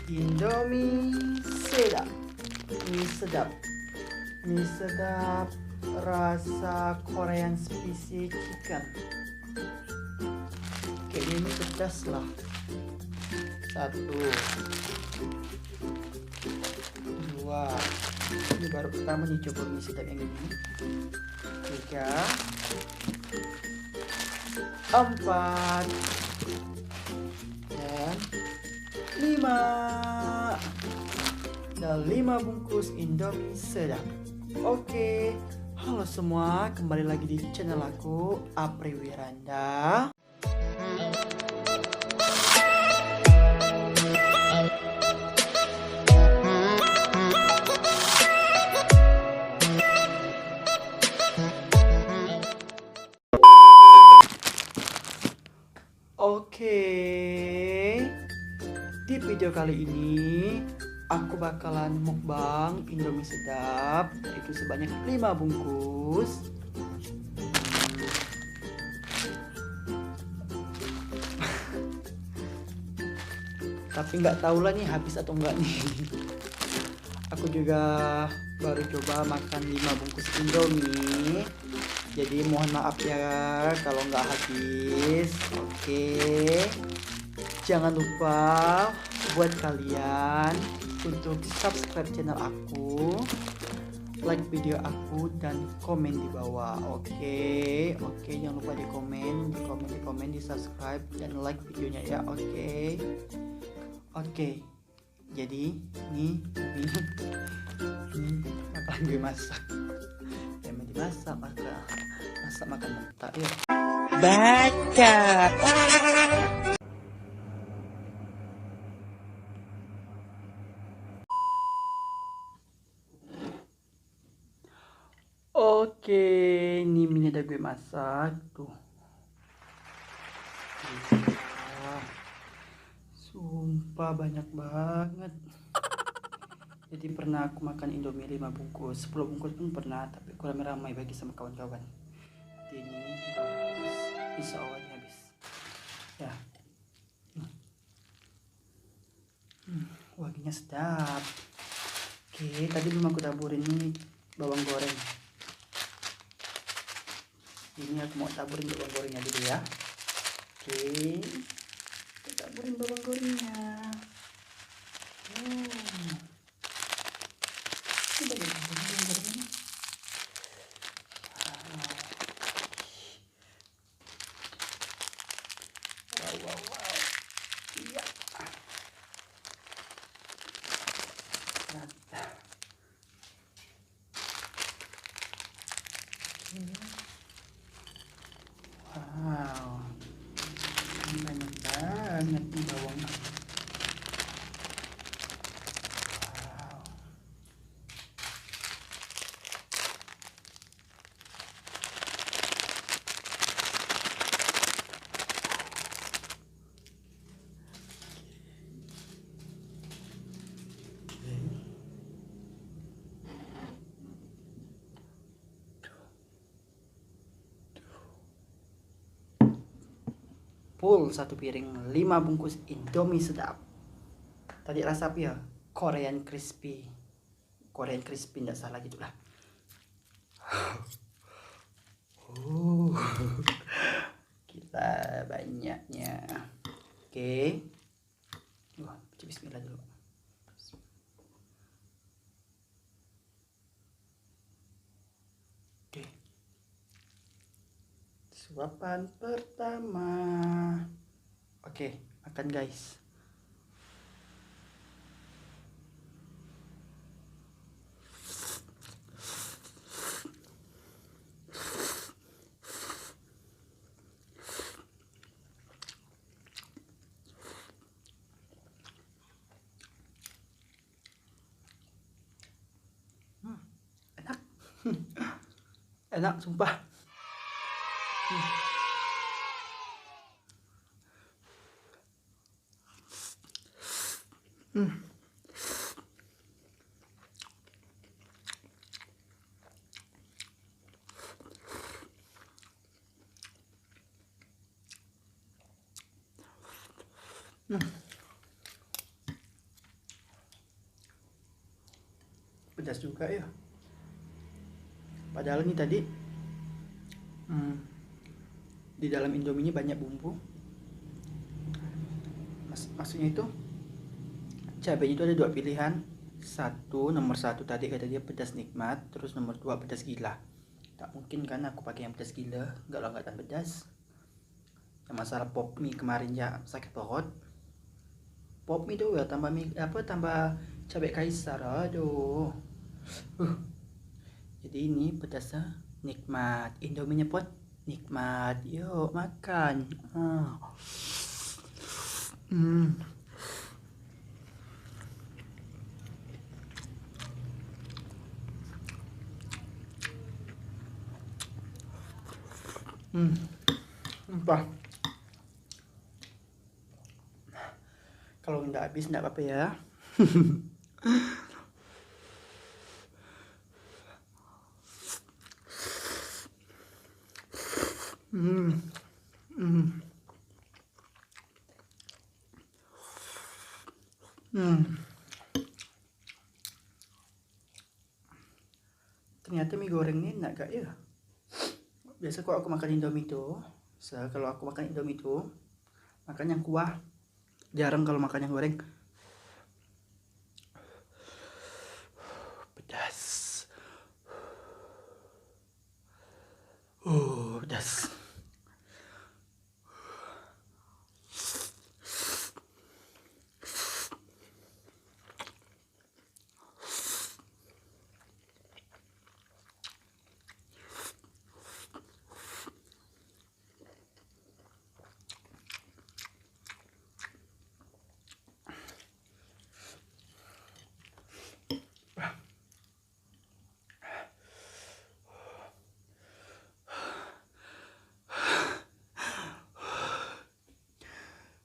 Indomie sedap. Mie sedap. Mie sedap rasa Korean spicy chicken. Kayaknya ini pedas lah. 1, 2. Ini baru pertama nih coba mie sedap yang ini. 3, 4, dan 5. Dan 5 bungkus Indomie sedap. Oke, halo semua, kembali lagi di channel aku, Apri Wiranda. Oke, di video kali ini aku bakalan mukbang Indomie sedap, itu sebanyak 5 bungkus. Tapi nggak tahu lah nih habis atau enggak nih. Aku juga baru coba makan 5 bungkus Indomie. Jadi mohon maaf ya kalau nggak habis. Oke. Jangan lupa buat kalian untuk subscribe channel aku, like video aku, dan komen di bawah. Oke, jangan lupa di komen, di subscribe dan like videonya ya. Oke. Jadi ini bakalan gue masak. Yang dimasak makan mentah ya. Baca. Oke, ini mie udah gue masak tuh. Sumpah banyak banget. Jadi pernah aku makan Indomie 5 bungkus, 10 bungkus pun pernah, tapi kurang ramai bagi sama kawan-kawan. Ini insya Allah ini habis. Ya. Wanginya sedap. Oke, tadi belum aku taburin ini bawang goreng. Ini aku mau taburin bawang gorengnya dulu ya. Oke, kita taburin bawang gorengnya. Ini bawang gorengnya. Wow. Iya. Mantap. Wow, banyak banget nih bawangnya. Wow. Full 1 piring 5 bungkus Indomie sedap. Tadi rasa apa ya? Korean crispy enggak salah gitulah. Kita banyaknya. Oke. Wah, bismillah dulu. Oke. Suapan pertama. Oke, makan guys. Enak. Enak sumpah. Hmm, pedas juga ya. Padahal ini tadi hmm, di dalam Indomie ini banyak bumbu. Maksudnya itu cabenya itu ada dua pilihan. Nomor satu tadi kata dia pedas nikmat, terus nomor dua pedas gila. Tak mungkin kan aku pakai yang pedas gila, nggak lah, nggak tahan pedas. Yang masalah pop mie kemarin ya sakit perut. Pop mie tuh ya tambah mie apa tambah cabai kaisar, aduh. Jadi ini pedasnya nikmat, Indominya pot nikmat, yuk makan. Hmm. Apa? Kalau nggak habis nggak apa-apa ya. Hmm. Hmm. Hmm. Ternyata mie goreng ini enak gak ya? Biasa kalau aku makan Indomie tuh, kalau aku makan Indomie tuh makan yang kuah. Jarang kalau makan yang goreng. Pedas. Pedas.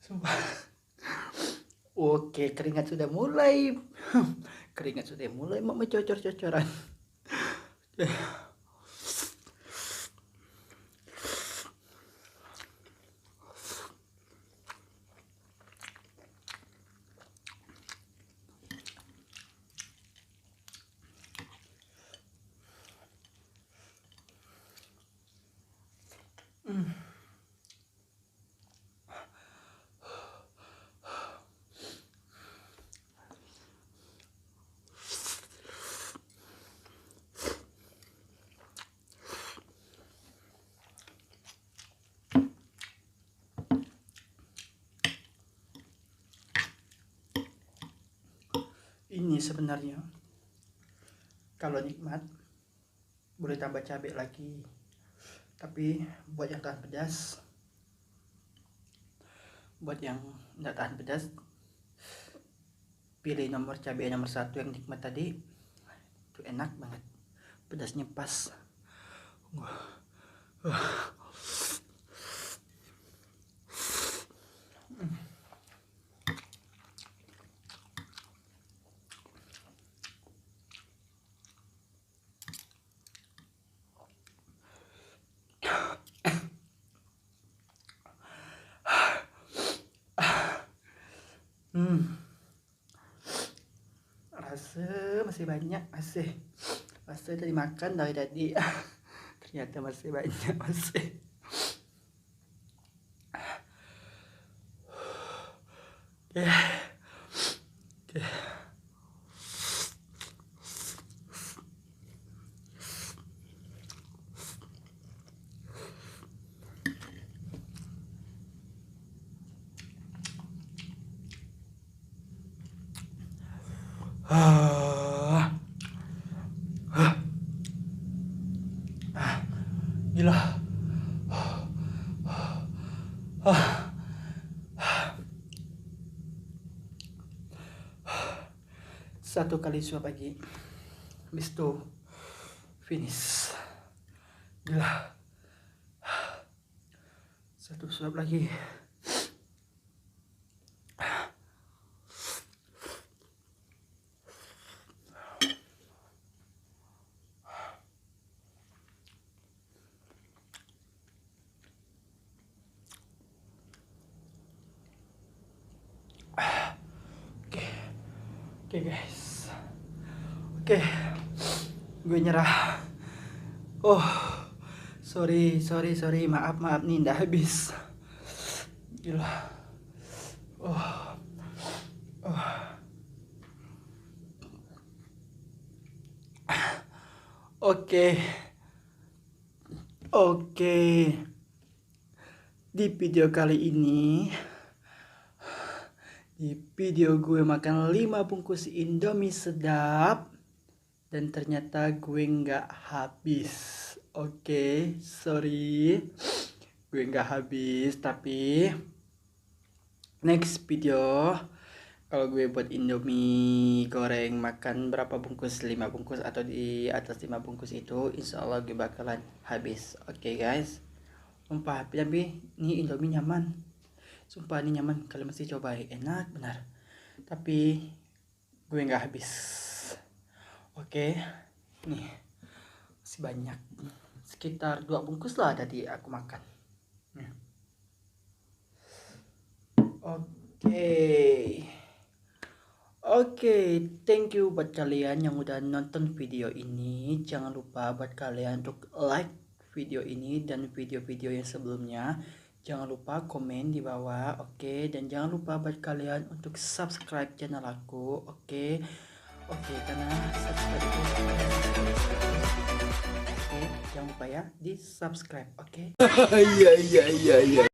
Sumpah. Oke, keringat sudah mulai. Keringat sudah mulai mau mencocor-cocoran. Ini sebenarnya kalau nikmat boleh tambah cabai lagi. Tapi buat yang tahan pedas, buat yang nggak tahan pedas, pilih nomor cabai nomor satu yang nikmat tadi. Itu enak banget, pedasnya pas. Rasa masih banyak, masih tadi makan dari tadi. Ternyata masih banyak, masih. Oke. Gila. Satu kali suap lagi, habis itu finish. Gila. Satu suap lagi. Oke guys. Oke. Gue nyerah. Oh. Sorry. Maaf nih nggak habis. Gila. Oh. Oke. Di video kali ini, di video gue makan 5 bungkus Indomie sedap dan ternyata gue nggak habis. Oke, sorry, gue nggak habis. Tapi next video, kalau gue buat Indomie goreng makan berapa bungkus, 5 bungkus atau di atas 5 bungkus itu, insya Allah gue bakalan habis. Oke guys, sumpah, tapi ini Indomie nyaman. Sumpah ini nyaman, kalian mesti coba, enak benar. Tapi gue nggak habis. Oke, nih masih banyak, sekitar 2 bungkus lah tadi aku makan. Oke, thank you buat kalian yang udah nonton video ini. Jangan lupa buat kalian untuk like video ini dan video-video yang sebelumnya. Jangan lupa komen di bawah, oke? Dan jangan lupa buat kalian untuk subscribe channel aku, oke? Oke, karena subscribe itu oke, jangan lupa ya di subscribe, oke? Iya.